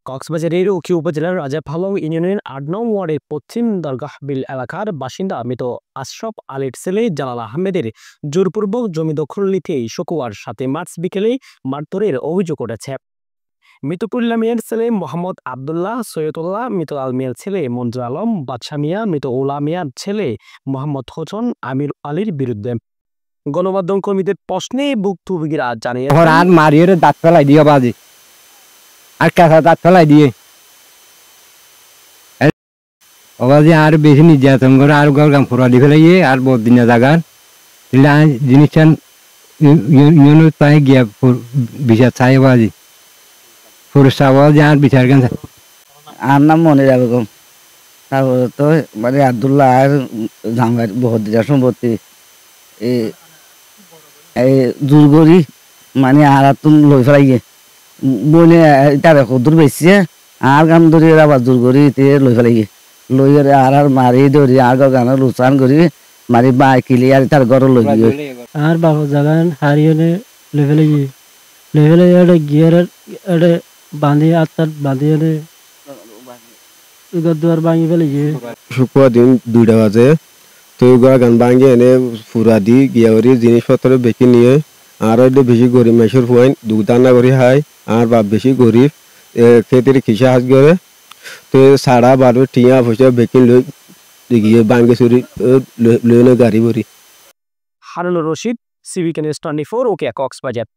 কক্সবাজারের উখি উপজেলার রাজাপালং ইউনিয়নের ৮ নং ওয়ার্ডের পশ্চিম দরগাহবিল এলাকার বাসিন্দা মৃত আশরাফ আলীর ছেলে জালাল আহমেদের জোরপূর্বক জমি দখল নিতে শুক্রবার ৭ মার্চ বিকেলে মারধরের অভিযোগ উঠেছে। মৃত কুল্লা মিয়ার ছেলে মোহাম্মদ আবদুল্লাহ সৈয়দুল্লাহ, মৃত আল মিয়ার ছেলে মঞ্জুর আলম বাদশা মিয়া, মৃত উলা মিয়ার ছেলে মোহাম্মদ হোসেন আমির আলীর বিরুদ্ধে। গণমাধ্যম কর্মীদের প্রশ্নে ভুক্তভোগীরা জানিয়ে আর মারিয়ে দাঁত ফেলাই দিয়ে বাজে আর কাঁচা দাঁত ফেলাই দিয়ে অবাজে আর বেশি নির্যাতন করে আর গরগাম ফুরালি ফেলাইয়ে আর বদিনা জাগান জিনিসটা তাই গিয়া বিচার চাই বাজি পুরুষ আওয়াজ আর বিচার কেন। আর নাম মনিরা বেগম, তারপরে তো মানে আবদুল্লাহ আর জামাই বহুত সম্পত্তি এই দুর্গরি মানে আর তুম লই ফেলাইয়ে বলে তার কদুর বেশি আর গান ধরে আবার দুর্গরি লই ফেলাইয়ে লই আর মারি ধরি আর গান লুচান করি মারি বা কিলি আর তার ঘর লই গিয়ে আর বাবু জাগান হারিয়ে লেভেলে গিয়ে বাঁধি আত্মার বাঁধিয়ে দুয়ার ভাঙি ফেলে গিয়ে শুক্রবার দিন 2টা বাজে তো গান ভাঙি এনে ফুরা দি গিয়াওয়ারি জিনিসপত্র বেশি নিয়ে আর বেশি গরিব মেসুর ফুয়াইন দুদানা করি খায় আর বাপ বেশি গরিব খেতের খিসা হাজ করে তো সাড়া বারো টিয়া পয়সা বেকিন লই গিয়ে ভাঙ্গে চুরি লই গাড়ি ভরি। হারুনুর রশিদ, সিভিকে নিউজ 24, ওকে কক্সবাজার।